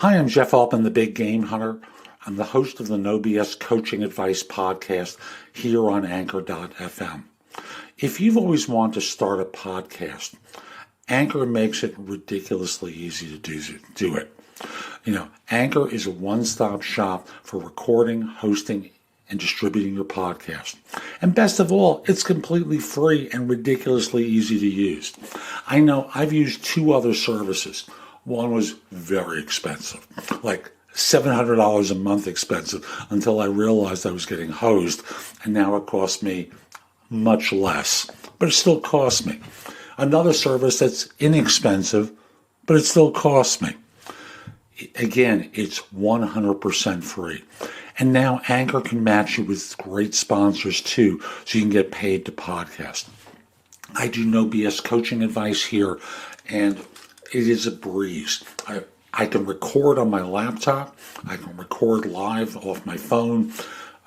Hi, I'm Jeff Altman, the Big Game Hunter. I'm the host of the No BS Coaching Advice podcast here on Anchor.fm. If you've always wanted to start a podcast, Anchor makes it ridiculously easy to do it. Anchor is a one-stop shop for recording, hosting, and distributing your podcast. And best of all, it's completely free and ridiculously easy to use. I know I've used two other services. One was very expensive, like $700 a month expensive, until I realized I was getting hosed, and now it costs me much less, but it still costs me. Another service that's inexpensive, but it still costs me. Again, it's 100% free. And now Anchor can match you with great sponsors too, so you can get paid to podcast. I do no BS coaching advice here, and it is a breeze. I can record on my laptop. I can record live off my phone.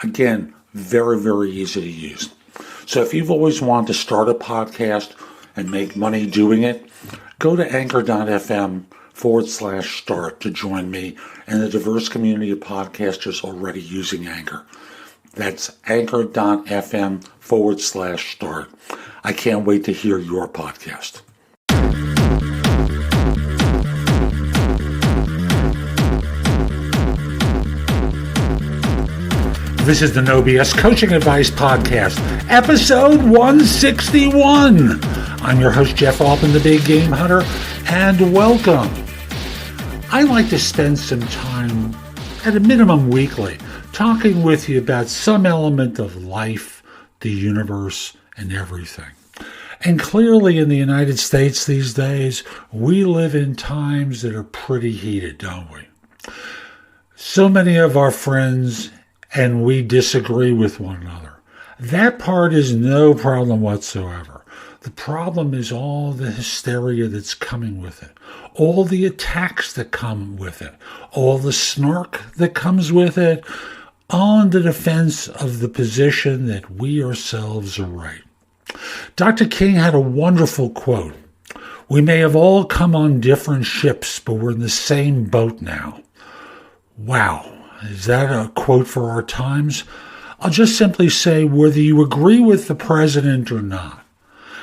Again, very, very easy to use. So if you've always wanted to start a podcast and make money doing it, go to anchor.fm/start to join me and the diverse community of podcasters already using Anchor. That's anchor.fm/start. I can't wait to hear your podcast. This is the No BS Coaching Advice Podcast, episode 161. I'm your host, Jeff Altman, the Big Game Hunter, and welcome. I like to spend some time, at a minimum weekly, talking with you about some element of life, the universe, and everything. And clearly in the United States these days, we live in times that are pretty heated, don't we? So many of our friends and we disagree with one another. That part is no problem whatsoever. The problem is all the hysteria that's coming with it, all the attacks that come with it, all the snark that comes with it, on the defense of the position that we ourselves are right. Dr. King had a wonderful quote. We may have all come on different ships, but we're in the same boat now. Wow. Is that a quote for our times? I'll just simply say whether you agree with the president or not.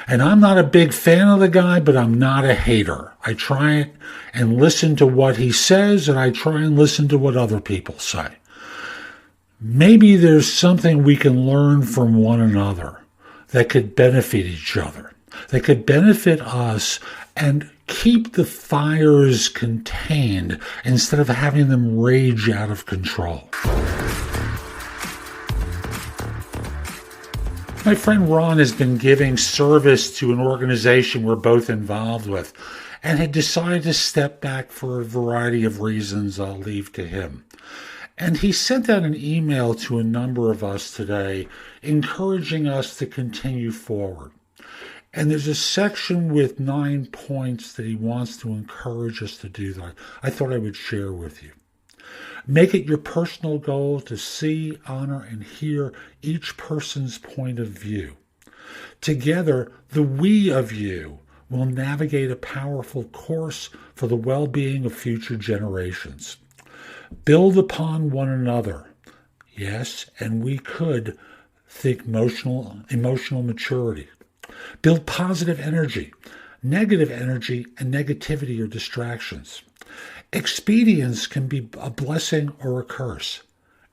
And I'm not a big fan of the guy, but I'm not a hater. I try and listen to what he says, and I try and listen to what other people say. Maybe there's something we can learn from one another that could benefit each other, that could benefit us and keep the fires contained instead of having them rage out of control. My friend Ron has been giving service to an organization we're both involved with and had decided to step back for a variety of reasons I'll leave to him. And he sent out an email to a number of us today encouraging us to continue forward. And there's a section with 9 points that he wants to encourage us to do that I thought I would share with you. Make it your personal goal to see, honor, and hear each person's point of view. Together, the we of you will navigate a powerful course for the well-being of future generations. Build upon one another. Yes, and we could think emotional maturity. Build positive energy. Negative energy and negativity are distractions. Expedience can be a blessing or a curse.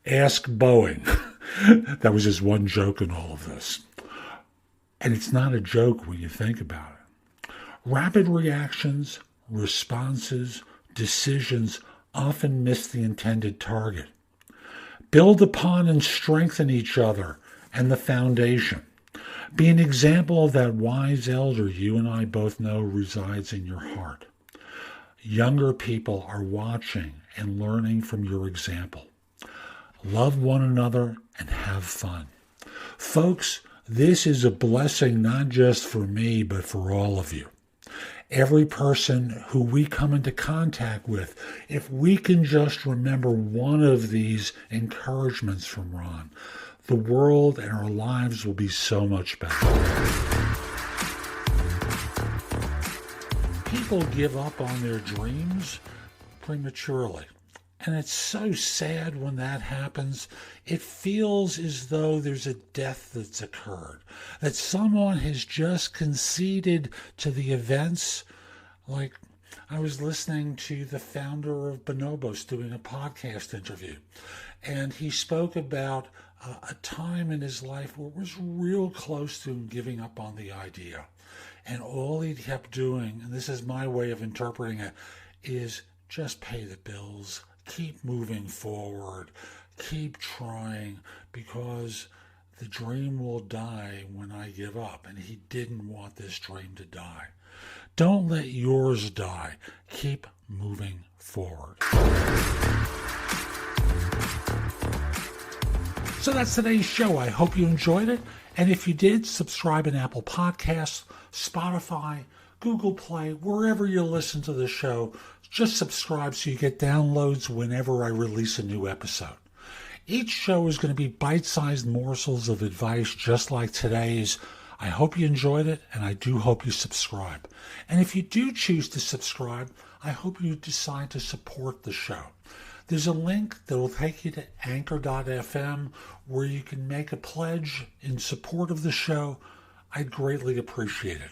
Ask Boeing. That was just one joke in all of this. And it's not a joke when you think about it. Rapid reactions, responses, decisions often miss the intended target. Build upon and strengthen each other and the foundation. Be an example of that wise elder you and I both know resides in your heart. Younger people are watching and learning from your example. Love one another and have fun. Folks, this is a blessing not just for me, but for all of you. Every person who we come into contact with, if we can just remember one of these encouragements from Ron, the world and our lives will be so much better. People give up on their dreams prematurely. And it's so sad when that happens. It feels as though there's a death that's occurred, that someone has just conceded to the events. Like, I was listening to the founder of Bonobos doing a podcast interview, and he spoke about a time in his life where it was real close to him giving up on the idea. And all he kept doing, and this is my way of interpreting it, is just pay the bills, keep moving forward, keep trying, because the dream will die when I give up. And he didn't want this dream to die. Don't let yours die. Keep moving forward. So that's today's show. I hope you enjoyed it. And if you did, subscribe in Apple Podcasts, Spotify, Google Play, wherever you listen to the show. Just subscribe so you get downloads whenever I release a new episode. Each show is going to be bite-sized morsels of advice just like today's. I hope you enjoyed it, and I do hope you subscribe. And if you do choose to subscribe, I hope you decide to support the show. There's a link that will take you to anchor.fm where you can make a pledge in support of the show. I'd greatly appreciate it.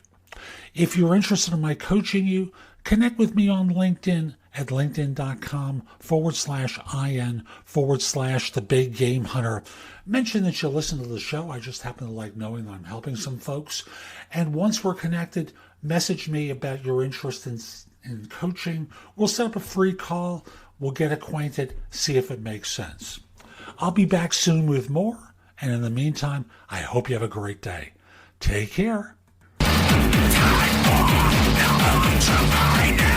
If you're interested in my coaching you, connect with me on LinkedIn at linkedin.com/IN/the Big Game Hunter. Mention that you listen to the show. I just happen to like knowing that I'm helping some folks. And once we're connected, message me about your interest in coaching. We'll set up a free call. We'll get acquainted, see if it makes sense. I'll be back soon with more. And in the meantime, I hope you have a great day. Take care. Time for to